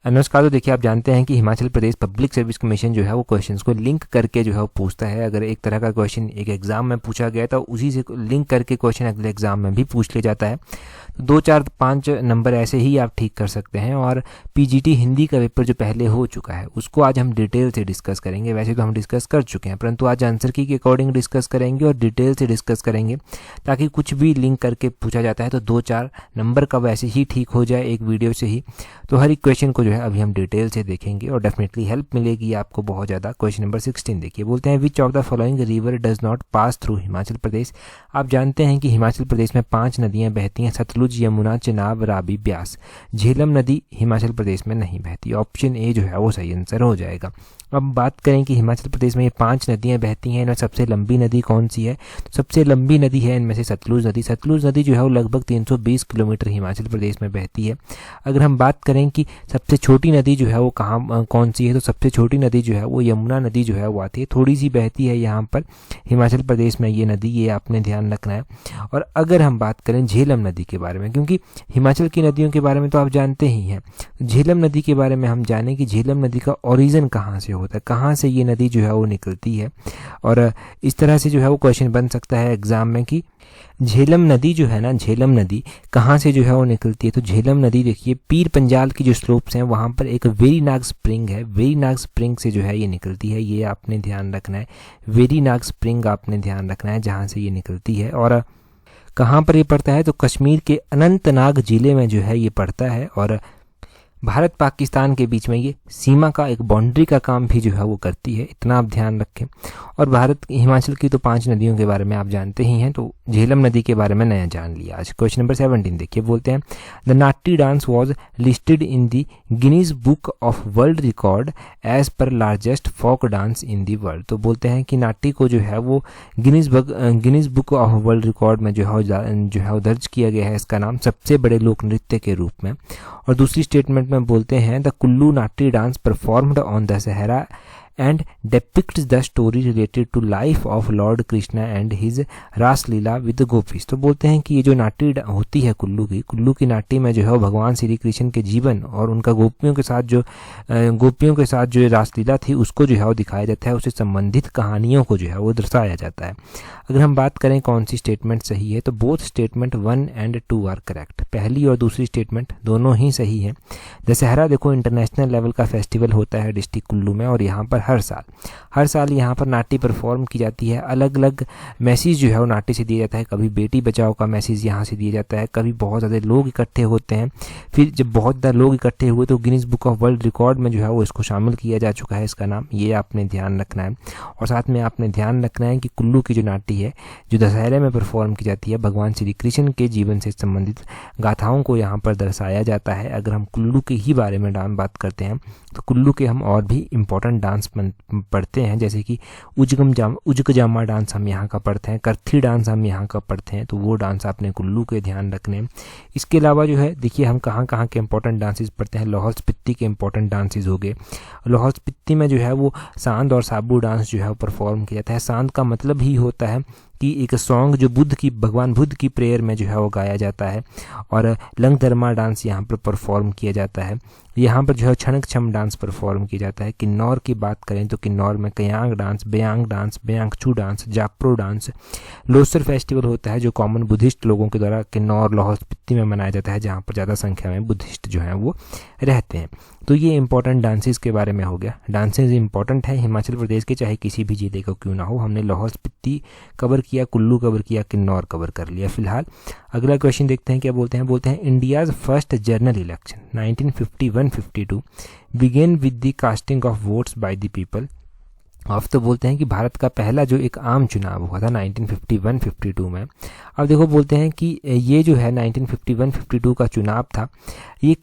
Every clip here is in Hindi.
नमस्कार। तो देखिए, आप जानते हैं कि Himachal Pradesh public service commission जो है वो क्वेश्चंस को लिंक करके जो है वो पूछता है। अगर एक तरह का क्वेश्चन एक एग्जाम में पूछा गया तो उसी से लिंक करके क्वेश्चन अगले एग्जाम में भी पूछ लिया जाता है। तो 2, 4, 5 नंबर ऐसे ही आप ठीक कर सकते हैं। और पीजीटी हिंदी का पेपर जो पहले हो चुका है उसको आज हम डिटेल से डिस्कस करेंगे। वैसे तो हम डिस्कस कर चुके हैं, परंतु आज आंसर की के अकॉर्डिंग डिस्कस करेंगे और डिटेल से डिस्कस करेंगे, ताकि कुछ भी लिंक करके पूछा जाता है तो 2, 4 नंबर का वैसे ही ठीक हो जाए एक वीडियो से ही। तो हर एक क्वेश्चन को जो है अभी हम डिटेल से देखेंगे और डेफिनेटली हेल्प मिलेगी आपको बहुत ज़्यादा। क्वेश्चन नंबर 16 देखिए, बोलते हैं which of the following river does not pass through Himachal Pradesh. आप जानते हैं कि हिमाचल प्रदेश में 5 नदियां बहती हैं, सतलुज, यमुना, चनाब, रावी, ब्यास। झेलम नदी हिमाचल प्रदेश में नहीं बहती। ऑप्शन ए जो है वो सही आंसर हो जाएगा। अब बात करें कि हिमाचल प्रदेश में ये 5 नदियां बहती हैं, इनमें सबसे लंबी नदी कौन सी है? तो सबसे लंबी नदी है इनमें से सतलुज नदी। सतलुज नदी जो है वो लगभग 320 किलोमीटर हिमाचल प्रदेश में बहती है। अगर हम बात करें कि सबसे छोटी नदी जो है वो कौन सी है, तो सबसे छोटी नदी जो है वो यमुना नदी जो है वो आती है, थोड़ी सी बहती है यहाँ पर हिमाचल प्रदेश में ये नदी, ये आपने ध्यान रखना है। और अगर हम बात करें झेलम नदी के बारे में, क्योंकि हिमाचल की नदियों के बारे में तो आप जानते ही हैं, झेलम नदी के बारे में हम जानें कि झेलम नदी का ओरिजिन कहाँ से होता है, कहाँ से ये नदी जो है वो निकलती है। और इस तरह से जो है वो क्वेश्चन बन सकता है एग्जाम में कि झेलम नदी जो है ना, झेलम नदी कहाँ से जो है वो निकलती है। तो झेलम नदी देखिए, पीर पंजाल की जो स्लोप्स हैं वहाँ पर एक वेरीनाग स्प्रिंग है, वेरीनाग स्प्रिंग से जो है ये निकलती है। ये आपने ध्यान रखना है, वेरीनाग स्प्रिंग आपने ध्यान रखना है जहाँ से ये निकलती है। और कहाँ पर ये पड़ता है? तो कश्मीर के अनंतनाग जिले में जो है ये पड़ता है। और भारत पाकिस्तान के बीच में ये सीमा का एक बाउंड्री का काम भी जो है वो करती है, इतना आप ध्यान रखें। और भारत हिमाचल की तो 5 नदियों के बारे में आप जानते ही हैं, तो झेलम नदी के बारे में नया जान लिया आज। क्वेश्चन नंबर 17 देखिए, बोलते हैं the Nati dance was listed in the Guinness book of world record as per largest folk dance in the world. तो बोलते हैं कि नाटी को जो है वो Guinness book of world record में जो है वो दर्ज किया गया है, इसका नाम सबसे बड़े लोक नृत्य के रूप में। और दूसरी स्टेटमेंट में बोलते हैं the Kullu Nati dance performed on Dussehra and depicts the story related to life of Lord Krishna and his रास लीला with the gopis। तो बोलते हैं कि ये जो नाटी होती है कुल्लू की नाटी में जो है भगवान श्री कृष्ण के जीवन और उनका गोपियों के साथ जो रासलीला थी उसको जो है वो दिखाया जाता है, उससे संबंधित कहानियों को जो है वो दर्शाया जाता है। अगर हम बात करें कौन सी स्टेटमेंट सही है, तो both statement 1 and 2 are correct. पहली और दूसरी स्टेटमेंट दोनों ही सही है। दशहरा देखो इंटरनेशनल लेवल का फेस्टिवल होता है डिस्ट्रिक्ट कुल्लू में, और यहाँ पर हर साल यहाँ पर नाटी परफॉर्म की जाती है। अलग अलग मैसेज जो है वो नाटी से दिया जाता है। कभी बेटी बचाओ का मैसेज यहाँ से दिया जाता है, कभी बहुत ज़्यादा लोग इकट्ठे होते हैं। फिर जब बहुत ज़्यादा लोग इकट्ठे हुए तो Guinness book of world record में जो है वो इसको शामिल किया जा चुका है, इसका नाम, ये आपने ध्यान रखना है। और साथ में आपने ध्यान रखना है कि कुल्लू की जो नाटी है जो दशहरे में परफॉर्म की जाती है, भगवान श्री कृष्ण के जीवन से संबंधित गाथाओं को यहाँ पर दर्शाया जाता है। अगर हम कुल्लू के ही बारे में बात करते हैं तो कुल्लू के हम और भी इम्पोर्टेंट डांस पढ़ते हैं, जैसे कि उजक जामा डांस हम यहाँ का पढ़ते हैं, करथी डांस हम यहाँ का पढ़ते हैं, तो वो डांस आपने कुल्लू के ध्यान रखने हैं। इसके अलावा जो है देखिए हम कहाँ कहाँ के इंपॉर्टेंट डांसेस पढ़ते हैं। लाहौल स्पीति के इंपॉर्टेंट डांसेस हो गए। लाहौल स्पीति में जो है वो सांद और साबू डांस जो है वो परफॉर्म किया जाता है। सांद का मतलब ही होता है कि एक सॉन्ग जो भगवान बुद्ध की प्रेयर में जो है वो गाया जाता है। और लंग धर्मा डांस यहाँ पर परफॉर्म किया जाता है। यहाँ पर जो है छनक छम डांस परफॉर्म किया जाता है। किन्नौर की बात करें तो किन्नौर में Kayang dance, Byangchu dance, Japro dance. Losar festival होता है जो कॉमन बुद्धिस्ट लोगों के द्वारा किन्नौर लाहौल स्पीति में मनाया जाता है, जहाँ पर ज़्यादा संख्या में बुद्धिस्ट जो हैं वो रहते हैं। तो ये इंपॉर्टेंट डांसेस के बारे में हो गया। डांसेस इंपॉर्टेंट है हिमाचल प्रदेश के, चाहे किसी भी जिले का क्यों ना हो। हमने लाहौल स्पीति कवर किया, कुल्लू कवर किया, किन्नौर कवर कर लिया फिलहाल। अगला क्वेश्चन देखते हैं क्या बोलते हैं India's first general election 1951-52 began with the casting of votes by the people of. तो बोलते हैं कि भारत का पहला जो एक आम चुनाव हुआ था 1951-52 में। अब देखो बोलते हैं कि ये जो है 1951-52 का चुनाव था, ये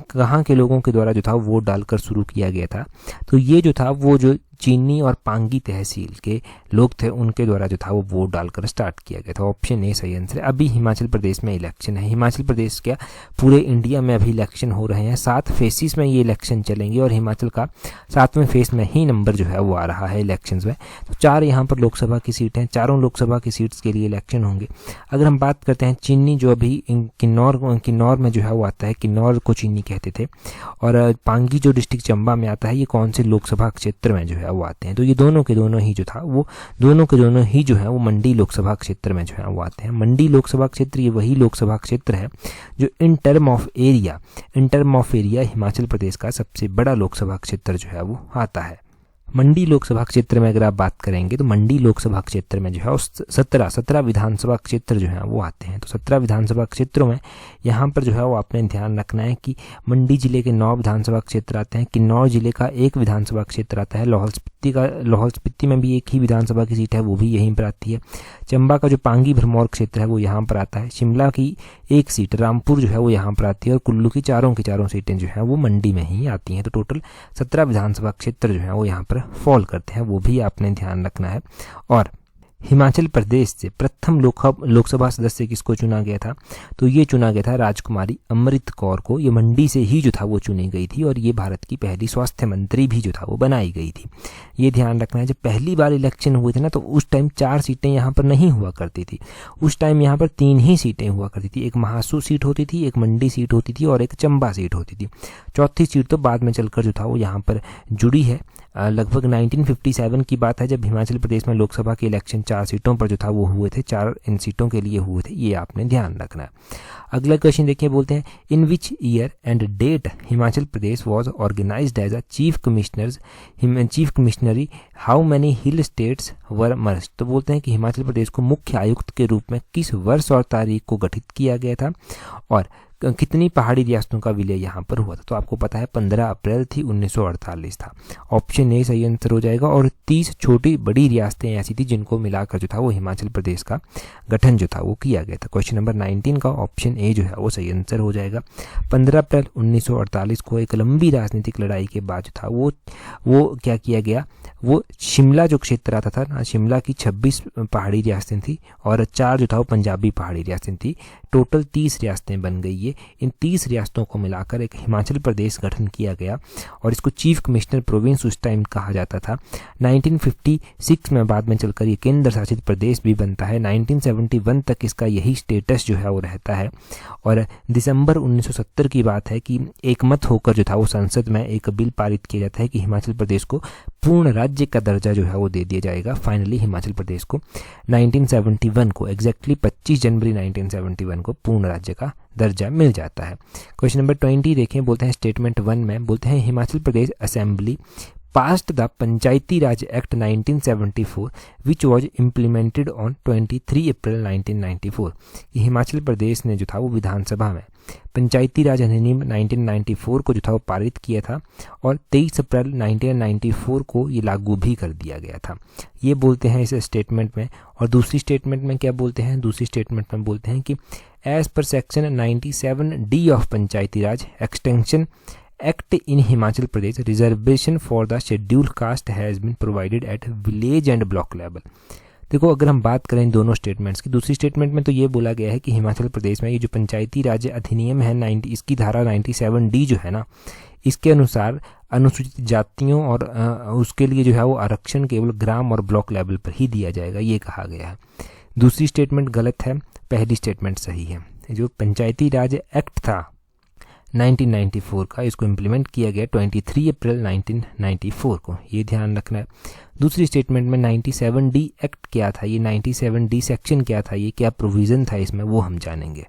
कहाँ के लोगों के द्वारा जो था वोट डालकर शुरू किया गया था। तो ये जो था वो जो चीनी और पांगी तहसील के लोग थे उनके द्वारा जो था वो वोट डालकर स्टार्ट किया गया था। ऑप्शन ए सही आंसर है। अभी हिमाचल प्रदेश में इलेक्शन है। हिमाचल प्रदेश क्या पूरे इंडिया में अभी इलेक्शन हो रहे हैं। 7 फेसेस में ये इलेक्शन चलेंगे और हिमाचल का 7वें फेस में ही नंबर जो है वो आ रहा है इलेक्शंस में। तो 4 यहाँ पर लोकसभा की सीट हैं, चारों लोकसभा की सीट्स के लिए इलेक्शन होंगे। अगर हम बात करते हैं चीनी जो अभी किन्नौर में जो है वो आता है, किन्नौर को चीनी कहते थे। और पांगी जो डिस्ट्रिक्ट चंबा में आता है, ये कौन से लोकसभा क्षेत्र में जो है वो आते हैं, तो ये दोनों के दोनों ही जो था वो दोनों के दोनों ही जो है वो मंडी लोकसभा क्षेत्र में जो है वो आते हैं। मंडी लोकसभा क्षेत्र ये वही लोकसभा क्षेत्र है जो in term of area Himachal Pradesh का सबसे बड़ा लोकसभा क्षेत्र जो है वो आता है। मंडी लोकसभा क्षेत्र में अगर आप बात करेंगे तो मंडी लोकसभा क्षेत्र में जो है 17 विधानसभा क्षेत्र जो है वो आते हैं। तो 17 विधानसभा क्षेत्रों में यहाँ पर जो है वो आपने ध्यान रखना है कि मंडी जिले के 9 विधानसभा क्षेत्र आते हैं, किन्नौर जिले का 1 विधानसभा क्षेत्र आता है, लाहौल स्पीति में भी 1 ही विधानसभा की सीट है, वो भी यहीं पर आती है। चंबा का जो पांगी भरमौर क्षेत्र है वो यहाँ पर आता है। शिमला की 1 सीट रामपुर जो है वो यहाँ पर आती है और कुल्लू की चारों सीटें जो है वो मंडी में ही आती हैं। तो टोटल 17 विधानसभा क्षेत्र जो है वो यहाँ पर फॉल करते हैं, वो भी आपने ध्यान रखना है। और हिमाचल प्रदेश से प्रथम लोकसभा सदस्य किसको चुना गया था, तो ये चुना गया था राजकुमारी अमृत कौर को। ये मंडी से ही जो था वो चुनी गई थी और ये भारत की पहली स्वास्थ्य मंत्री भी जो था वो बनाई गई थी। ये ध्यान रखना है, जब पहली बार इलेक्शन हुए थे ना तो उस टाइम 4 सीटें यहाँ पर नहीं हुआ करती थी, उस टाइम यहाँ पर 3 ही सीटें हुआ करती थी। एक महासू सीट होती थी, एक मंडी सीट होती थी और एक चंबा सीट होती थी। चौथी सीट तो बाद में चलकर जो था वो यहाँ पर जुड़ी है। लगभग 1957 की बात है जब हिमाचल प्रदेश में लोकसभा के इलेक्शन 4 सीटों पर जो था वो हुए थे, 4 इन सीटों के लिए हुए थे, ये आपने ध्यान रखना है। अगला क्वेश्चन देखिए, बोलते हैं in which year and date Himachal Pradesh was organised as a chief commissionery how many hill states were merged. तो बोलते हैं कि हिमाचल प्रदेश को मुख्य आयुक्त के रूप में किस वर्ष और तारीख को गठित किया गया था और कितनी पहाड़ी रियासतों का विलय यहाँ पर हुआ था। तो आपको पता है 15 अप्रैल थी 1948 था, ऑप्शन ए सही आंसर हो जाएगा। और 30 छोटी बड़ी रियासतें ऐसी थी जिनको मिलाकर जो था वो हिमाचल प्रदेश का गठन जो था वो किया गया था। क्वेश्चन नंबर 19 का ऑप्शन ए जो है वो सही आंसर हो जाएगा। 15 अप्रैल 1948 को एक लंबी राजनीतिक लड़ाई के बाद जो था वो क्या किया गया, वो शिमला जो क्षेत्र आता था ना, शिमला की 26 पहाड़ी रियासतें थी और 4 जो था वो पंजाबी पहाड़ी रियासतें थी। टोटल 30 रियासतें बन गई है। इन 30 रियासतों को मिलाकर एक हिमाचल प्रदेश गठन किया गया और इसको चीफ कमिश्नर प्रोविंस उस टाइम कहा जाता था। 1956 में बाद में चलकर ये केंद्र शासित प्रदेश भी बनता है। 1971 तक इसका यही स्टेटस जो है वो रहता है और दिसंबर 1970 की बात है कि एकमत होकर जो था वो संसद में एक बिल पारित किया जाता है कि हिमाचल प्रदेश को पूर्ण राज्य का दर्जा जो है वो दे दिया जाएगा। फाइनली हिमाचल प्रदेश को 1971 को एग्जैक्टली 25 जनवरी 1971 को पूर्ण राज्य का दर्जा मिल जाता है। क्वेश्चन नंबर 20 देखें, बोलते हैं स्टेटमेंट 1 में बोलते हैं Himachal Pradesh assembly passed the Panchayati Raj act 1974 which was implemented on 23 April 1994। Himachal Pradesh ने जो था वो विधानसभा में पंचायती राज अधिनियम 1994 को जो था वो पारित किया था और 23 अप्रैल 1994 को ये लागू भी कर दिया गया था। ये बोलते हैं इस स्टेटमेंट में। और दूसरी स्टेटमेंट में क्या बोलते हैं, दूसरी स्टेटमेंट में बोलते हैं कि as per section 97D of panchayati raj extension act in Himachal Pradesh reservation for the scheduled caste has been provided at village and block level. देखो अगर हम बात करें दोनों स्टेटमेंट्स की, दूसरी स्टेटमेंट में तो ये बोला गया है कि हिमाचल प्रदेश में ये जो पंचायती राज अधिनियम है इसकी धारा 97D जो है ना, इसके अनुसार अनुसूचित जातियों और उसके लिए जो है वो आरक्षण केवल ग्राम और ब्लॉक लेवल पर ही दिया जाएगा, ये कहा गया है। दूसरी स्टेटमेंट गलत है, पहली स्टेटमेंट सही है। जो पंचायती राज एक्ट था 1994 का, इसको इम्प्लीमेंट किया गया 23 अप्रैल 1994 को, ये ध्यान रखना है। दूसरी स्टेटमेंट में 97D एक्ट क्या था, ये 97D सेक्शन क्या था, ये क्या प्रोविज़न था इसमें, वो हम जानेंगे।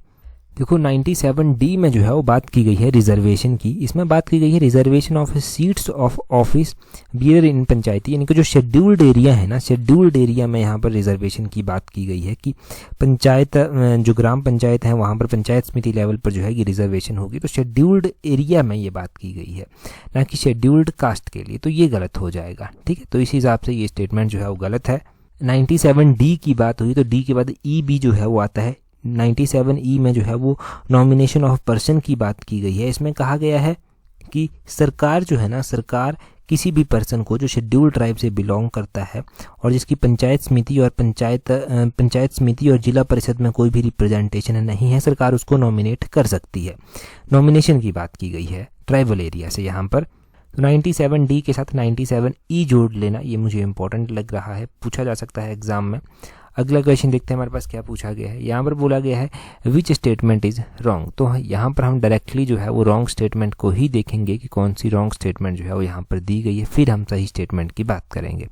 देखो 97D में जो है वो बात की गई है रिजर्वेशन की। इसमें बात की गई है reservation of seats of office bearer in Panchayati, यानी कि जो शेड्यूल्ड एरिया है ना, शेड्यूल्ड एरिया में यहाँ पर रिजर्वेशन की बात की गई है कि पंचायत जो ग्राम पंचायत है वहाँ पर पंचायत समिति लेवल पर जो है ये रिजर्वेशन होगी। तो शेड्यूल्ड एरिया में ये बात की गई है, ना कि शेड्यूल्ड कास्ट के लिए, तो ये गलत हो जाएगा। ठीक है, तो इस हिसाब से ये स्टेटमेंट जो है वो गलत है। 97D की बात हुई तो D के बाद EB जो है वो आता है। 97E में जो है वो नॉमिनेशन ऑफ पर्सन की बात की गई है। इसमें कहा गया है कि सरकार जो है ना, सरकार किसी भी पर्सन को जो शेड्यूल्ड ट्राइब से बिलोंग करता है और जिसकी पंचायत समिति और पंचायत समिति और जिला परिषद में कोई भी रिप्रेजेंटेशन नहीं है, सरकार उसको नॉमिनेट कर सकती है। नॉमिनेशन की बात की गई है ट्राइबल एरिया से यहाँ पर। तो 97D के साथ 97E जोड़ लेना, ये मुझे इंपॉर्टेंट लग रहा है, पूछा जा सकता है एग्जाम में। अगला क्वेश्चन देखते हैं हमारे पास क्या पूछा गया है। यहाँ पर बोला गया है विच स्टेटमेंट इज रॉन्ग। तो यहाँ पर हम डायरेक्टली जो है वो रॉन्ग स्टेटमेंट को ही देखेंगे कि कौन सी रॉन्ग स्टेटमेंट जो है वो यहाँ पर दी गई है, फिर हम सही स्टेटमेंट की बात करेंगे।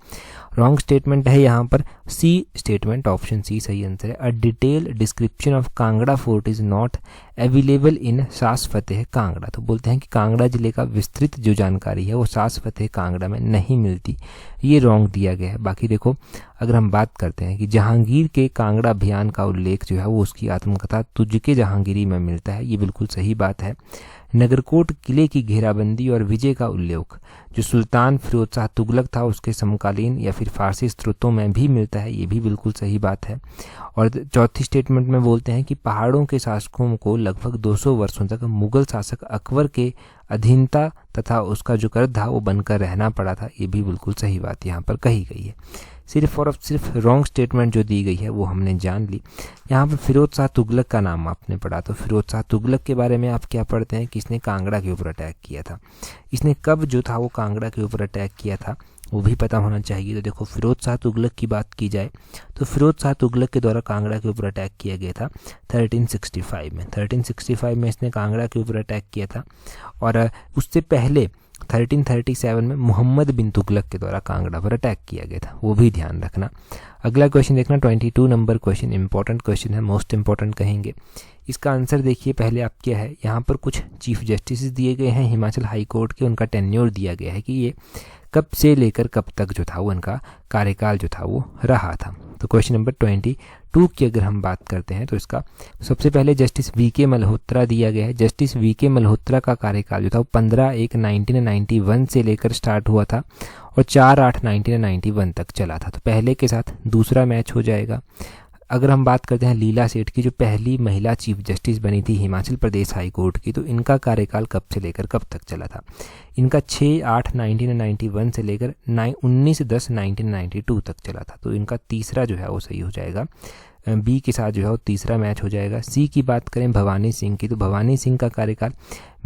रॉन्ग स्टेटमेंट है यहाँ पर सी स्टेटमेंट, ऑप्शन सी सही आंसर है। A detail description of Kangra fort is not available in सास फतेह कांगड़ा। तो बोलते हैं कि कांगड़ा जिले का विस्तृत जो जानकारी है वो सास फतेह कांगड़ा में नहीं मिलती, ये रॉन्ग दिया गया है। बाकी देखो अगर हम बात करते हैं कि जहांगीर के कांगड़ा अभियान का उल्लेख जो है वो उसकी आत्मकथा तुझके जहांगीरी में मिलता है, ये बिल्कुल सही बात है। नगरकोट किले की घेराबंदी और विजय का उल्लेख जो सुल्तान फिरोज शाह तुगलक था उसके समकालीन या फिर फारसी स्रोतों में भी मिलता है, ये भी बिल्कुल सही बात है। और चौथी स्टेटमेंट में बोलते हैं कि पहाड़ों के शासकों को लगभग 200 वर्षों तक मुगल शासक अकबर के अधीनता तथा उसका जो कर था वो बनकर रहना पड़ा था, ये भी बिल्कुल सही बात यहाँ पर कही गई है। सिर्फ और सिर्फ रॉन्ग स्टेटमेंट जो दी गई है वो हमने जान ली। यहाँ पर फिरोज शाह तुगलक का नाम आपने पढ़ा, तो फिरोज शाह तुगलक के बारे में आप क्या पढ़ते हैं कि इसने कांगड़ा के ऊपर अटैक किया था, इसने कब जो था वो कांगड़ा के ऊपर अटैक किया था वो भी पता होना चाहिए। तो देखो फिरोज शाह तुगलक की बात की जाए तो फिरोज शाह तुगलक के द्वारा कांगड़ा के ऊपर अटैक किया गया था 1365 में। 1365 में इसने कांगड़ा के ऊपर अटैक किया था और उससे पहले 1337 में मोहम्मद बिन तुगलक के द्वारा कांगड़ा पर अटैक किया गया था, वो भी ध्यान रखना। अगला क्वेश्चन देखना 22 नंबर क्वेश्चन, इंपॉर्टेंट क्वेश्चन है, मोस्ट इंपॉर्टेंट कहेंगे। इसका आंसर देखिए पहले आप क्या है, यहाँ पर कुछ चीफ जस्टिस दिए गए हैं हिमाचल हाई कोर्ट के, उनका टेन्योर दिया गया है कि ये कब से लेकर कब तक जो था वो उनका कार्यकाल जो था वो रहा था। तो क्वेश्चन नंबर 22 की अगर हम बात करते हैं तो इसका सबसे पहले जस्टिस वी के मल्होत्रा दिया गया है। जस्टिस वी के मल्होत्रा का कार्यकाल जो था वो 15/1/1991 से लेकर स्टार्ट हुआ था और 4/8/1991 तक चला था। तो पहले के साथ दूसरा मैच हो जाएगा। अगर हम बात करते हैं लीला सेठ की, जो पहली महिला चीफ जस्टिस बनी थी हिमाचल प्रदेश हाई कोर्ट की, तो इनका कार्यकाल कब से लेकर कब तक चला था, इनका 6/8/1991 से लेकर 19/10/1992 तक चला था। तो इनका तीसरा जो है वो सही हो जाएगा, बी के साथ जो है वो तीसरा मैच हो जाएगा। सी की बात करें भवानी सिंह की, तो भवानी सिंह का कार्यकाल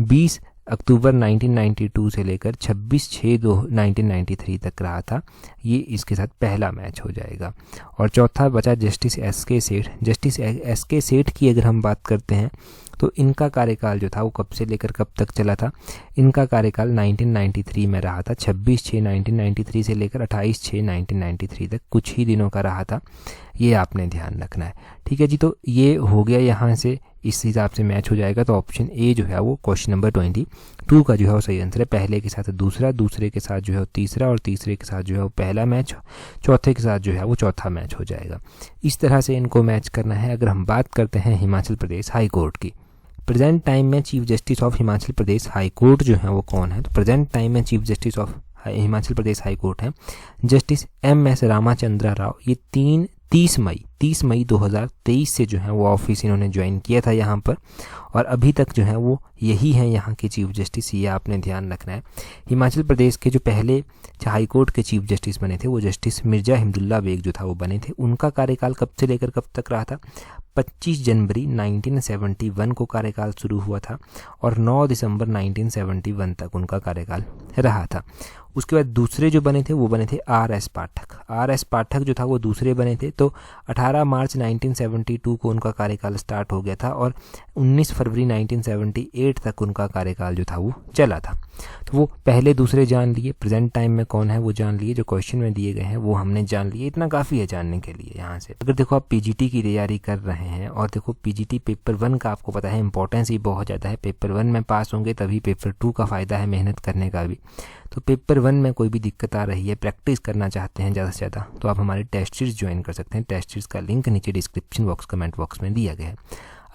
20 अक्टूबर 1992 से लेकर 26/6/1993 तक रहा था, ये इसके साथ पहला मैच हो जाएगा। और चौथा बचा जस्टिस एस के सेठ। जस्टिस एस के सेठ की अगर हम बात करते हैं तो इनका कार्यकाल जो था वो कब से लेकर कब तक चला था, इनका कार्यकाल 1993 में रहा था, 26/6/1993 से लेकर 28/6/1993 तक, कुछ ही दिनों का रहा था, ये आपने ध्यान रखना है। ठीक है जी, तो ये हो गया यहाँ से, इस हिसाब से मैच हो जाएगा। तो ऑप्शन ए जो है वो क्वेश्चन नंबर 22 का जो है वो सही आंसर है। पहले के साथ दूसरा, दूसरे के साथ जो है वो तीसरा और तीसरे के साथ जो है वो पहला मैच, चौथे के साथ जो है वो चौथा मैच हो जाएगा। इस तरह से इनको मैच करना है। अगर हम बात करते हैं हिमाचल प्रदेश हाई कोर्ट की, प्रेजेंट टाइम में chief justice of Himachal Pradesh high court जो है वो कौन है, तो प्रेजेंट टाइम में chief justice of Himachal Pradesh high court है जस्टिस MS रामाचंद्र राव। ये 30 मई 2023 से जो है वो ऑफिस इन्होंने ज्वाइन किया था यहाँ पर, और अभी तक जो है वो यही है यहाँ के चीफ जस्टिस, ये आपने ध्यान रखना है। हिमाचल प्रदेश के जो पहले हाई कोर्ट के चीफ जस्टिस बने थे वो जस्टिस मिर्जा हिमदुल्ला बेग जो था वो बने थे। उनका कार्यकाल कब से लेकर कब तक रहा था, 25 जनवरी 1971 को कार्यकाल शुरू हुआ था और 9 दिसंबर 1971 तक उनका कार्यकाल रहा था। उसके बाद दूसरे जो बने थे वो बने थे RS पाठक। RS पाठक जो था वो दूसरे बने थे, तो 18 मार्च 1972 को उनका कार्यकाल स्टार्ट हो गया था और 19 फरवरी 1978 तक उनका कार्यकाल जो था वो चला था। तो वो पहले दूसरे जान लिए, प्रेजेंट टाइम में कौन है वो जान लिए, जो क्वेश्चन में दिए गए हैं वो हमने जान लिए। इतना काफ़ी है जानने के लिए यहाँ से। अगर देखो आप PGT की तैयारी कर रहे हैं और देखो PGT पेपर 1 का आपको पता है इंपॉर्टेंस ही बहुत ज़्यादा है, पेपर 1 में पास होंगे तभी पेपर 2 का फ़ायदा है मेहनत करने का भी। तो पेपर 1 में कोई भी दिक्कत आ रही है, प्रैक्टिस करना चाहते हैं ज़्यादा से ज़्यादा, तो आप हमारे टेस्ट सीरीज ज्वाइन कर सकते हैं। टेस्ट सीरीज का लिंक नीचे डिस्क्रिप्शन बॉक्स कमेंट बॉक्स में दिया गया है।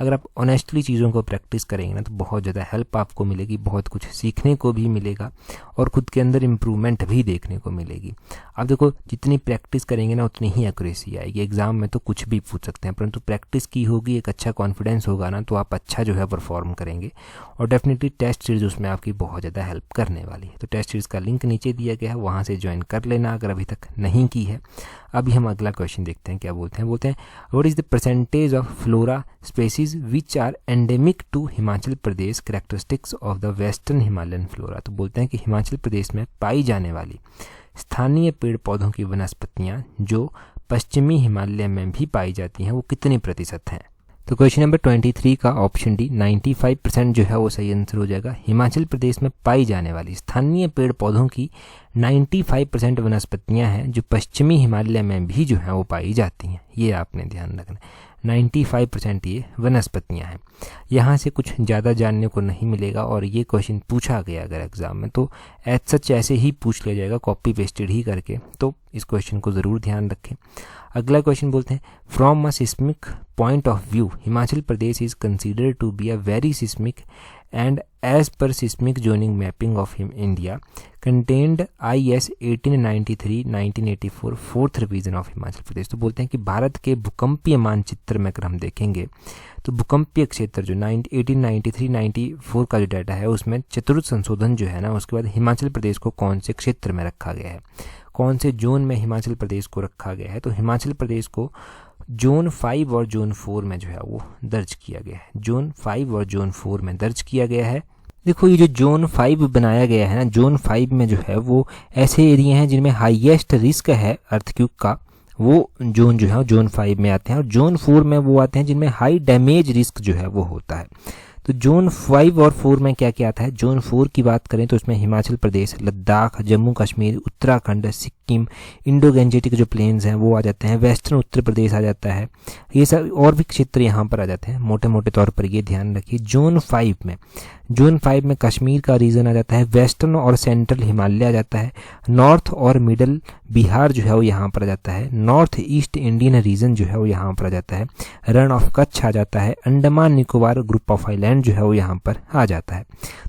अगर आप ऑनेस्टली चीज़ों को प्रैक्टिस करेंगे ना तो बहुत ज़्यादा हेल्प आपको मिलेगी, बहुत कुछ सीखने को भी मिलेगा और खुद के अंदर इम्प्रूवमेंट भी देखने को मिलेगी। आप देखो जितनी प्रैक्टिस करेंगे ना उतनी ही एक्यूरेसी आएगी। एग्जाम में तो कुछ भी पूछ सकते हैं, परंतु प्रैक्टिस की होगी, एक अच्छा कॉन्फिडेंस होगा ना तो आप अच्छा जो है परफॉर्म करेंगे और डेफिनेटली टेस्ट सीरीज उसमें आपकी बहुत ज़्यादा हेल्प करने वाली है। तो टेस्ट सीरीज का लिंक नीचे दिया गया है, वहाँ से ज्वाइन कर लेना अगर अभी तक नहीं की है। अभी हम अगला क्वेश्चन देखते हैं क्या बोलते हैं what is the percentage of flora species which are endemic to Himachal Pradesh characteristics of the western Himalayan flora. तो बोलते हैं कि हिमाचल प्रदेश में पाई जाने वाली स्थानीय पेड़ पौधों की वनस्पतियाँ जो पश्चिमी हिमालय में भी पाई जाती हैं वो कितनी प्रतिशत हैं। तो क्वेश्चन नंबर 23 का ऑप्शन डी 95% जो है वो सही आंसर हो जाएगा। हिमाचल प्रदेश में पाई जाने वाली स्थानीय पेड़ पौधों की 95% वनस्पतियां हैं जो पश्चिमी हिमालय में भी जो है वो पाई जाती हैं। ये आपने ध्यान रखना, 95% ये वनस्पतियां हैं। यहाँ से कुछ ज़्यादा जानने को नहीं मिलेगा और ये क्वेश्चन पूछा गया अगर एग्जाम में तो एज सच ऐसे ही पूछ लिया जाएगा, कॉपी पेस्टेड ही करके। तो इस क्वेश्चन को ज़रूर ध्यान रखें। अगला क्वेश्चन बोलते हैं, from a seismic point of view Himachal Pradesh is considered to be a very seismic and as per seismic zoning mapping of India contained IS 1893-1984 fourth revision of Himachal Pradesh. तो बोलते हैं कि भारत के भूकंपीय मानचित्र में अगर हम देखेंगे तो भूकंपीय क्षेत्र जो 1893-94 का जो डाटा है उसमें चतुर्थ संशोधन जो है ना, उसके बाद हिमाचल प्रदेश को कौन से क्षेत्र में रखा गया है, कौन से जोन में हिमाचल प्रदेश को रखा गया है। तो हिमाचल प्रदेश को जोन 5 और जोन 4 में जो है वो दर्ज किया गया है। जोन 5 और जोन 4 में दर्ज किया गया है। देखो ये जो जोन 5 बनाया गया है ना, जोन 5 में जो है वो ऐसे एरिया हैं जिनमें हाईएस्ट रिस्क है अर्थक्वेक का, वो जोन जो है जोन 5 में आते हैं। और जोन 4 में वो आते हैं जिनमें हाई डैमेज रिस्क जो है वो होता है। तो जोन 5 और 4 में क्या क्या आता है, जोन 4 की बात करें तो उसमें हिमाचल प्रदेश, लद्दाख, जम्मू कश्मीर, उत्तराखंड, सिक्किम, इंडो गैंजेटिक जो प्लेन्स हैं वो आ जाते हैं, वेस्टर्न उत्तर प्रदेश आ जाता है, ये सब और भी क्षेत्र यहाँ पर आ जाते हैं मोटे मोटे तौर पर, ये ध्यान रखिए। जोन 5 में कश्मीर का रीजन आ जाता है, वेस्टर्न और सेंट्रल हिमालय आ जाता है, नॉर्थ और मिडल बिहार जो है वो यहाँ पर आ जाता है, नॉर्थ ईस्ट इंडियन रीजन जो है वो यहाँ पर आ जाता है, रण ऑफ कच्छ आ जाता है, Andaman Nicobar group of island जो है वो यहाँ पर आ जाता है।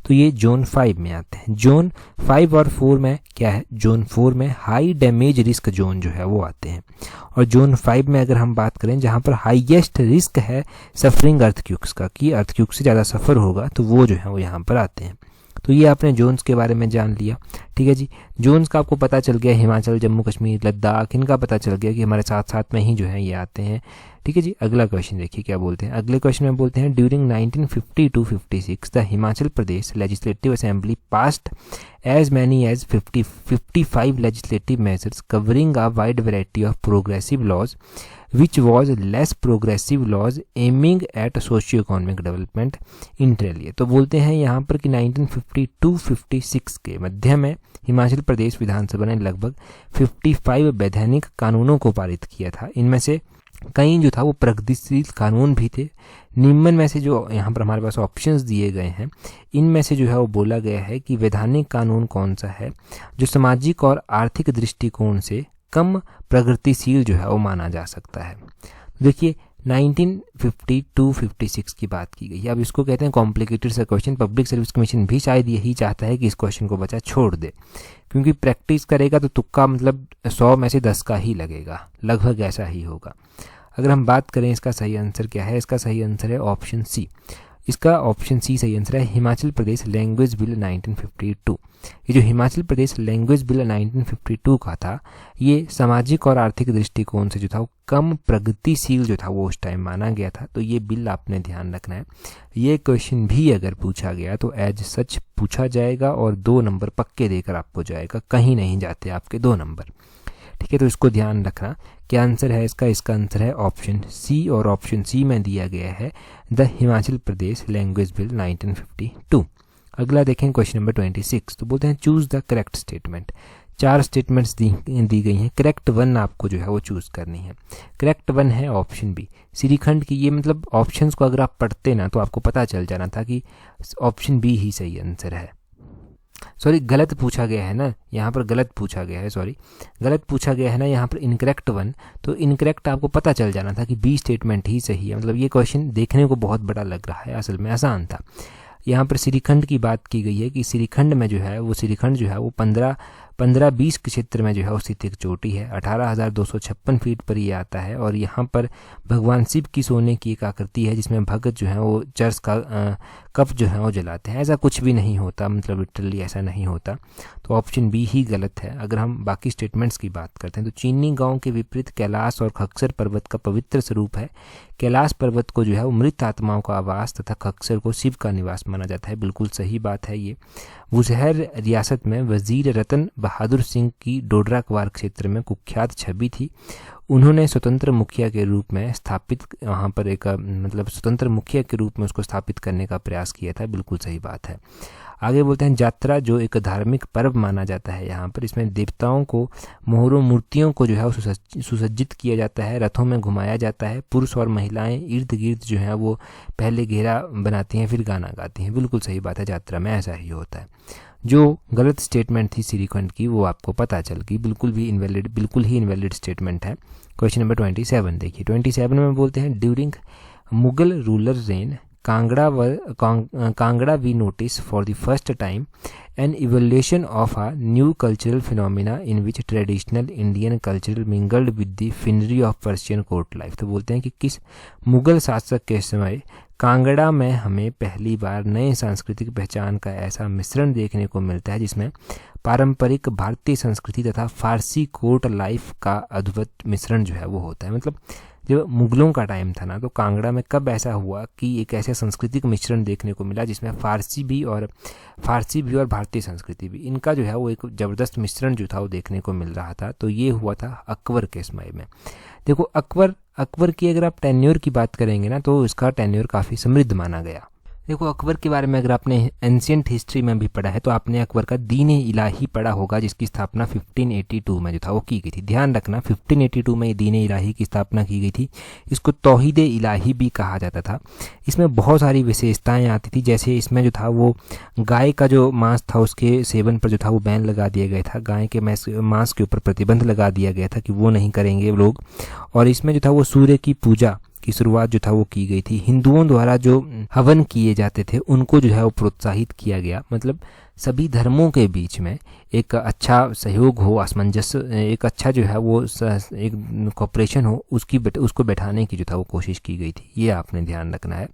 तो ये जोन 5 में आते हैं। जोन 5 और 4 में क्या है, जोन 4 में हाई डैमेज रिस्क जोन जो है वो आते हैं। और जोन 5 में अगर हम बात करें जहाँ पर हाईएस्ट रिस्क है सफरिंग अर्थक्वेक्स का, कि अर्थक्वेक से ज़्यादा सफ़र होगा, तो वो जो है वो यहाँ पर आते हैं। तो ये आपने जोन्स के बारे में जान लिया, ठीक है जी। जोन्स का आपको पता चल गया, हिमाचल, जम्मू कश्मीर, लद्दाख, इनका पता चल गया कि हमारे साथ साथ में ही जो है ये आते हैं, ठीक है जी। अगला क्वेश्चन देखिए क्या बोलते हैं। अगले क्वेश्चन में बोलते हैं, during 1950-56 the Himachal Pradesh legislative assembly passed as many as 55 legislative measures covering a wide variety of progressive laws which was less progressive laws aiming at socio-economic development inter alia। तो बोलते हैं यहाँ पर कि 1952-56 के मध्य में हिमाचल प्रदेश विधानसभा ने लगभग 55 वैधानिक कानूनों को पारित किया था। इनमें से कई जो था वो प्रगतिशील कानून भी थे। निम्न में से जो यहाँ पर हमारे पास ऑप्शंस दिए गए हैं, इनमें से जो है वो बोला गया है कि वैधानिक कानून कौन सा है जो सामाजिक और आर्थिक दृष्टिकोण से कम प्रगतिशील जो है वो माना जा सकता है। देखिए 1952-56 की बात की गई है। अब इसको कहते हैं कॉम्प्लिकेटेड सा क्वेश्चन। पब्लिक सर्विस कमीशन भी शायद यही चाहता है कि इस क्वेश्चन को बच्चा छोड़ दे, क्योंकि प्रैक्टिस करेगा तो तुक्का मतलब 100 में से 10 का ही लगेगा, लगभग ऐसा ही होगा। अगर हम बात करें इसका सही आंसर क्या है, इसका सही आंसर है ऑप्शन सी। इसका ऑप्शन सी सही आंसर है, हिमाचल प्रदेश लैंग्वेज बिल 1952। ये जो हिमाचल प्रदेश लैंग्वेज बिल 1952 का था, ये सामाजिक और आर्थिक दृष्टिकोण से जो था वो कम प्रगतिशील जो था वो उस टाइम माना गया था। तो ये बिल आपने ध्यान रखना है। ये क्वेश्चन भी अगर पूछा गया तो एज सच पूछा जाएगा और 2 नंबर पक्के देकर आपको जाएगा, कहीं नहीं जाते आपके 2 नंबर, ठीक है। तो इसको ध्यान रखना। क्या आंसर है इसका, इसका आंसर है ऑप्शन सी, और ऑप्शन सी में दिया गया है the Himachal Pradesh language bill 1952। अगला देखें क्वेश्चन नंबर 26। तो बोलते हैं choose the correct statement. 4 statements दी गई हैं, करेक्ट 1 आपको जो है वो चूज करनी है। करेक्ट 1 है ऑप्शन बी, श्रीखंड की। ये मतलब ऑप्शंस को अगर आप पढ़ते ना तो आपको पता चल जाना था कि ऑप्शन बी ही सही आंसर है। सॉरी, गलत पूछा गया है ना, यहाँ पर गलत पूछा गया है, सॉरी गलत पूछा गया है ना यहाँ पर इनकरेक्ट 1। तो इनकरेक्ट आपको पता चल जाना था कि बी स्टेटमेंट ही सही है। मतलब ये क्वेश्चन देखने को बहुत बड़ा लग रहा है, असल में आसान था। यहाँ पर श्रीखंड की बात की गई है कि श्रीखंड में जो है वो श्रीखंड जो है वो 15-20 के क्षेत्र में जो है स्थित एक चोटी है। 18,256 फीट पर ये आता है और यहाँ पर भगवान शिव की सोने की एक आकृति है जिसमें भगत जो है वो चर्च का कप जो है वो जलाते हैं। ऐसा कुछ भी नहीं होता, मतलब लिटरली ऐसा नहीं होता। तो ऑप्शन बी ही गलत है। अगर हम बाकी स्टेटमेंट्स की बात करते हैं तो चीनी गांव के विपरीत कैलाश और खक्सर पर्वत का पवित्र स्वरूप है। कैलाश पर्वत को जो है वो मृत आत्माओं का आवास तथा खक्सर को शिव का निवास माना जाता है। बिल्कुल सही बात है ये। बुशहर रियासत में वजीर रतन बहादुर सिंह की डोडरा क्वार क्षेत्र में कुख्यात छवि थी। उन्होंने स्वतंत्र मुखिया के रूप में स्थापित वहाँ पर एक मतलब स्वतंत्र मुखिया के रूप में उसको स्थापित करने का प्रयास किया था। बिल्कुल सही बात है। आगे बोलते हैं यात्रा जो एक धार्मिक पर्व माना जाता है यहाँ पर, इसमें देवताओं को मोहरों मूर्तियों को जो है वो सुसज्जित किया जाता है, रथों में घुमाया जाता है, पुरुष और महिलाएं इर्द गिर्द जो है वो पहले घेरा बनाती हैं फिर गाना गाती हैं। बिल्कुल सही बात है, यात्रा में ऐसा ही होता है। जो गलत स्टेटमेंट थी श्रीखंड की वो आपको पता चल गई, बिल्कुल ही इनवैलिड स्टेटमेंट है। क्वेश्चन नंबर 27 देखिए। 27 में बोलते हैं during Mughal ruler rain Kangra we notice for the first time an evolution of a new cultural phenomena in which traditional Indian culture mingled with the finery of Persian court life। तो बोलते हैं कि किस मुगल शासक के समय कांगड़ा में हमें पहली बार नए सांस्कृतिक पहचान का ऐसा मिश्रण देखने को मिलता है जिसमें पारंपरिक भारतीय संस्कृति तथा फारसी कोर्ट लाइफ का अद्भुत मिश्रण जो है वो होता है। मतलब जब मुगलों का टाइम था ना, तो कांगड़ा में कब ऐसा हुआ कि एक ऐसे सांस्कृतिक मिश्रण देखने को मिला जिसमें फारसी भी और भारतीय संस्कृति भी, इनका जो है वो एक ज़बरदस्त मिश्रण जो था वो देखने को मिल रहा था। तो ये हुआ था अकबर के समय में। देखो अकबर की अगर आप टेन्योर की बात करेंगे ना, तो इसका टेन्योर काफ़ी समृद्ध माना गया। देखो अकबर के बारे में अगर आपने एंशियंट हिस्ट्री में भी पढ़ा है तो आपने अकबर का दीन-ए इलाही पढ़ा होगा, जिसकी स्थापना 1582 में जो था वो की गई थी। ध्यान रखना 1582 में ये दीन-ए इलाही की स्थापना की गई थी। इसको तौहीद-ए इलाही भी कहा जाता था। इसमें बहुत सारी विशेषताएं आती थी, जैसे इसमें जो था वो गाय का जो मांस था उसके सेवन पर जो था वो बैन लगा दिया गया था। गाय के मांस के ऊपर प्रतिबंध लगा दिया गया था कि वो नहीं करेंगे लोग। और इसमें जो था वो सूर्य की पूजा की शुरुआत जो था वो की गई थी। हिंदुओं द्वारा जो हवन किए जाते थे उनको जो है वो प्रोत्साहित किया गया। मतलब सभी धर्मों के बीच में एक अच्छा सहयोग हो, असमंजस, एक अच्छा जो है वो एक कॉपरेशन हो, उसको बैठाने की जो था वो कोशिश की गई थी। ये आपने ध्यान रखना है।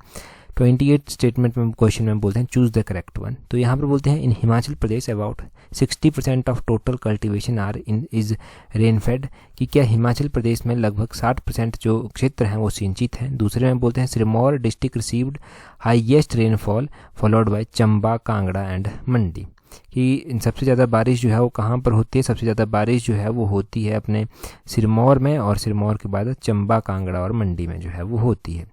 28 स्टेटमेंट में क्वेश्चन में बोलते हैं चूज द करेक्ट वन। तो यहाँ पर बोलते हैं in Himachal Pradesh about 60% of total cultivation is rain fed, कि क्या हिमाचल प्रदेश में लगभग 60% जो क्षेत्र हैं वो सिंचित हैं। दूसरे में बोलते हैं Sirmaur district received highest rainfall followed by Chamba, Kangra and Mandi, कि सबसे ज़्यादा बारिश जो है वो कहाँ पर होती है। सबसे ज़्यादा बारिश जो है वो होती है अपने सिरमौर में, और सिरमौर के बाद चंबा, कांगड़ा और मंडी में जो है वो होती है।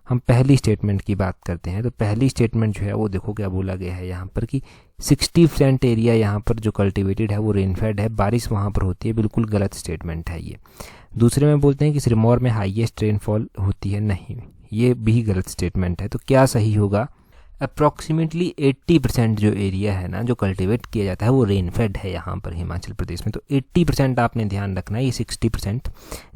हम पहली स्टेटमेंट की बात करते हैं। तो पहली स्टेटमेंट जो है वो देखो क्या बोला गया है यहाँ पर कि 60% एरिया यहाँ पर जो कल्टीवेटेड है वो रेनफेड है, बारिश वहाँ पर होती है। बिल्कुल गलत स्टेटमेंट है ये। दूसरे में बोलते हैं कि सिरमौर में हाईएस्ट रेनफॉल होती है, नहीं, ये भी गलत स्टेटमेंट है। तो क्या सही होगा? अप्रॉक्सीमेटली 80% जो एरिया है ना जो कल्टीवेट किया जाता है वो रेनफेड है यहाँ पर हिमाचल प्रदेश में। तो 80% आपने ध्यान रखना है, ये 60%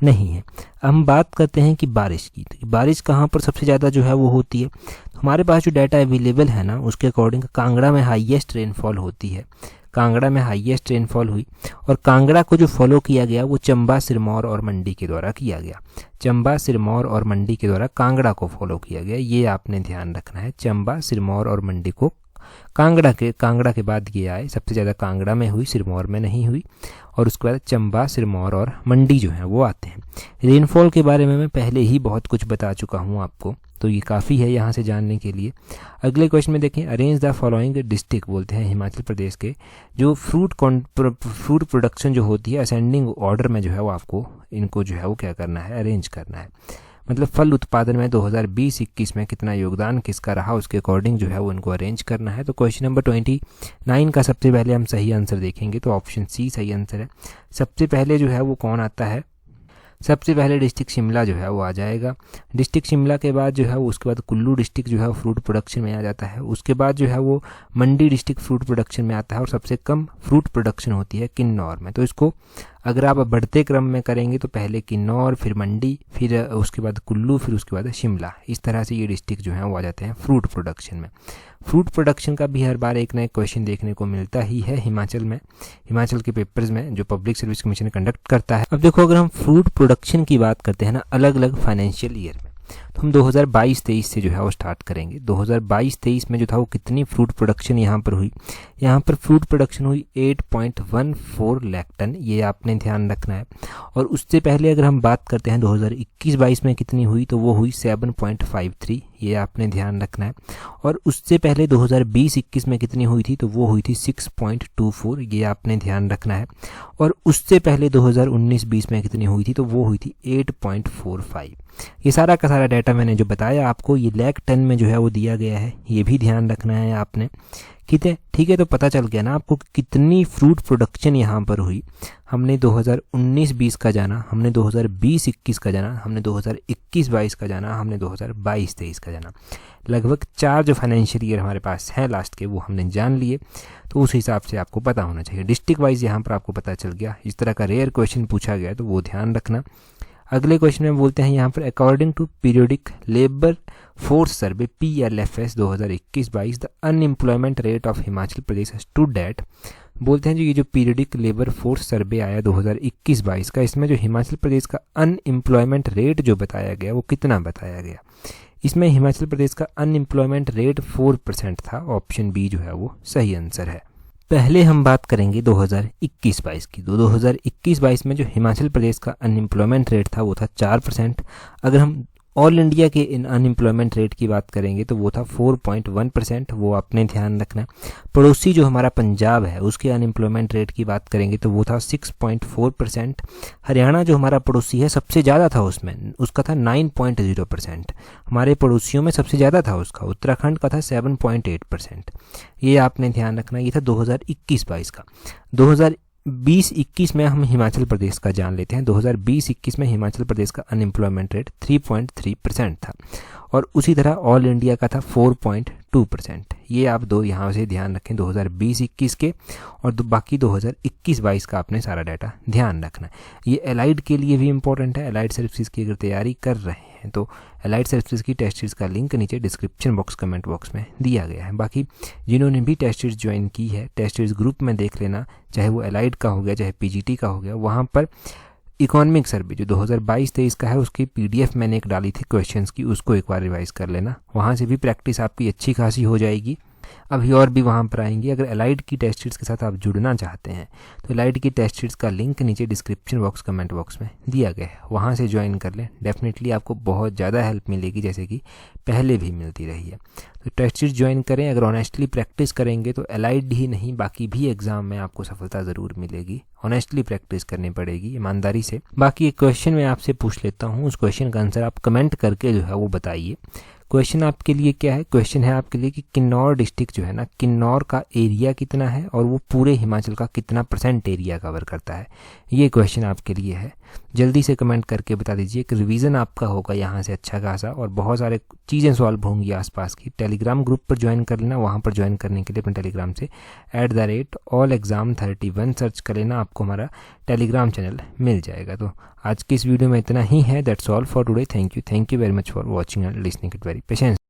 नहीं है। हम बात करते हैं कि बारिश की, तो बारिश कहाँ पर सबसे ज़्यादा जो है वो होती है। तो हमारे पास जो डाटा अवेलेबल है ना उसके अकॉर्डिंग कांगड़ा में हाईएस्ट रेनफॉल होती है। कांगड़ा में हाईएस्ट रेनफॉल हुई, और कांगड़ा को जो फॉलो किया गया वो चंबा, सिरमौर और मंडी के द्वारा किया गया। चंबा, सिरमौर और मंडी के द्वारा कांगड़ा को फॉलो किया गया, ये आपने ध्यान रखना है। चंबा, सिरमौर और मंडी को कांगड़ा के बाद ये आए। सबसे ज़्यादा कांगड़ा में हुई, सिरमौर में नहीं हुई, और उसके बाद चंबा, सिरमौर और मंडी जो हैं वो आते हैं। रेनफॉल के बारे में मैं पहले ही बहुत कुछ बता चुका हूँ आपको, तो ये काफ़ी है यहाँ से जानने के लिए। अगले क्वेश्चन में देखें, अरेंज द फॉलोइंग डिस्ट्रिक्ट, बोलते हैं हिमाचल प्रदेश के जो फ्रूट प्रोडक्शन जो होती है असेंडिंग ऑर्डर में जो है वो आपको इनको जो है वो क्या करना है, अरेंज करना है। मतलब फल उत्पादन में 2020-21 में कितना योगदान किसका रहा उसके अकॉर्डिंग जो है वो इनको अरेंज करना है। तो क्वेश्चन नंबर 29 का सबसे पहले हम सही आंसर देखेंगे, तो ऑप्शन सी सही आंसर है। सबसे पहले जो है वो कौन आता है? सबसे पहले डिस्ट्रिक्ट शिमला जो है वो आ जाएगा। डिस्ट्रिक्ट शिमला के बाद जो है वो उसके बाद कुल्लू डिस्ट्रिक्ट जो है वो फ्रूट प्रोडक्शन में आ जाता है। उसके बाद जो है वो मंडी डिस्ट्रिक्ट फ्रूट प्रोडक्शन में आता है, और सबसे कम फ्रूट प्रोडक्शन होती है किन्नौर में। तो इसको अगर आप बढ़ते क्रम में करेंगे तो पहले किन्नौर, फिर मंडी, फिर उसके बाद कुल्लू, फिर उसके बाद शिमला, इस तरह से ये डिस्ट्रिक्ट जो है वो आ जाते हैं फ्रूट प्रोडक्शन में। फ्रूट प्रोडक्शन का भी हर बार एक नया क्वेश्चन देखने को मिलता ही है हिमाचल में, हिमाचल के पेपर्स में जो पब्लिक सर्विस कमीशन कंडक्ट करता है। अब देखो अगर हम फ्रूट प्रोडक्शन की बात करते हैं ना अलग अलग फाइनेंशियल ईयर में, तो हम 2022-23 से जो है वो स्टार्ट करेंगे। 2022-23 में जो था वो कितनी फ्रूट प्रोडक्शन यहाँ पर हुई, यहाँ पर फ्रूट प्रोडक्शन हुई 8.14 लाख टन, ये आपने ध्यान रखना है। और उससे पहले अगर हम बात करते हैं 2021-22 में कितनी हुई, तो वो हुई 7.53, ये आपने ध्यान रखना है। और उससे पहले 2020-21 में कितनी हुई थी, तो वो हुई थी 6.24, ये आपने ध्यान रखना है। और उससे पहले 2019-20 में कितनी हुई थी, तो वो हुई थी 8.45। ये सारा का सारा डाटा मैंने जो बताया आपको, ये लाख टन में जो है वो दिया गया है, ये भी ध्यान रखना है आपने। ठीक है, तो पता चल गया ना आपको कि कितनी फ्रूट प्रोडक्शन यहाँ पर हुई। हमने 2019-20 का जाना, हमने 2020-21 का जाना, हमने 2021-22 का जाना, हमने 2022-23 का जाना। लगभग 4 जो फाइनेंशियल ईयर हमारे पास हैं लास्ट के, वो हमने जान लिए। तो उस हिसाब से आपको पता होना चाहिए। डिस्ट्रिक्ट वाइज यहाँ पर आपको पता चल गया। इस तरह का रेयर क्वेश्चन पूछा गया तो वो ध्यान रखना। अगले क्वेश्चन में बोलते हैं यहाँ पर, according to periodic labour force survey PLFS 2021-22 the unemployment rate of Himachal Pradesh stood at. बोलते हैं जो ये जो पीरियोडिक लेबर फोर्स सर्वे आया 2021-22 का, इसमें जो हिमाचल प्रदेश का अनएम्प्लॉयमेंट रेट जो बताया गया वो कितना बताया गया। इसमें हिमाचल प्रदेश का अनएम्प्लॉयमेंट रेट 4% था। ऑप्शन बी जो है वो सही आंसर है। पहले हम बात करेंगे 2021-22 की। 2021-22 में जो हिमाचल प्रदेश का अनएम्प्लॉयमेंट रेट था वो था 4%। अगर हम ऑल इंडिया के इन अनएम्प्लॉयमेंट रेट की बात करेंगे तो वो था 4.1%, वो आपने ध्यान रखना है। पड़ोसी जो हमारा पंजाब है उसके अनएम्प्लॉयमेंट रेट की बात करेंगे तो वो था 6.4%। हरियाणा जो हमारा पड़ोसी है सबसे ज़्यादा था उसमें, उसका था 9.0%। हमारे पड़ोसियों में सबसे ज़्यादा था उसका, उत्तराखंड का था 7.8%। ये आपने ध्यान रखना। ये था 2021-22 का। 2020-21 में हम हिमाचल प्रदेश का जान लेते हैं। 2020-21 में हिमाचल प्रदेश का अनएम्प्लॉयमेंट रेट 3.3% था और उसी तरह ऑल इंडिया का था 4.2%। ये आप दो यहाँ से ध्यान रखें 2020-21 के, और बाकी 2021-22 का आपने सारा डाटा ध्यान रखना है। ये एलाइड के लिए भी इंपॉर्टेंट है। एलाइड सर्विसेज की अगर तैयारी कर रहे हैं तो एलाइड सर्विसेज की टेस्ट सीरीज का लिंक नीचे डिस्क्रिप्शन बॉक्स कमेंट बॉक्स में दिया गया है। बाकी जिन्होंने भी टेस्ट सीरीज ज्वाइन की है, टेस्ट सीरीज ग्रुप में देख लेना, चाहे वो एलाइड का हो गया चाहे PGT का हो गया। वहाँ पर इकोनॉमिक सर्वे जो 2022-23 का है उसकी PDF मैंने एक डाली थी क्वेश्चंस की, उसको एक बार रिवाइज कर लेना। वहाँ से भी प्रैक्टिस आपकी अच्छी खासी हो जाएगी। अभी और भी वहाँ पर आएंगी। अगर एलाइड की टेस्ट शीट्स के साथ आप जुड़ना चाहते हैं तो एलाइड की टेस्ट शीट्स का लिंक नीचे डिस्क्रिप्शन बॉक्स कमेंट बॉक्स में दिया गया है, वहाँ से ज्वाइन कर लें। डेफिनेटली आपको बहुत ज़्यादा हेल्प मिलेगी, जैसे कि पहले भी मिलती रही है। तो टेस्ट शीट ज्वाइन करें। अगर ऑनेस्टली प्रैक्टिस करेंगे तो एलाइड ही नहीं बाकी भी एग्जाम में आपको सफलता ज़रूर मिलेगी। ऑनेस्टली प्रैक्टिस करनी पड़ेगी, ईमानदारी से। बाकी एक क्वेश्चन मैं आपसे पूछ लेता हूँ, उस क्वेश्चन का आंसर आप कमेंट करके जो है वो बताइए। क्वेश्चन आपके लिए क्या है? क्वेश्चन है आपके लिए कि किन्नौर डिस्ट्रिक्ट जो है ना, किन्नौर का एरिया कितना है और वो पूरे हिमाचल का कितना % एरिया कवर करता है। ये क्वेश्चन आपके लिए है। जल्दी से कमेंट करके बता दीजिए। एक रिवीजन आपका होगा यहाँ से अच्छा खासा, और बहुत सारे चीज़ें सॉल्व होंगी आसपास की। टेलीग्राम ग्रुप पर ज्वाइन कर लेना। वहाँ पर ज्वाइन करने के लिए अपने टेलीग्राम से @allexam31 सर्च कर लेना, आपको हमारा टेलीग्राम चैनल मिल जाएगा। तो आज की इस वीडियो में इतना ही है। That's all for today. Thank you very much for watching and listening it very patience.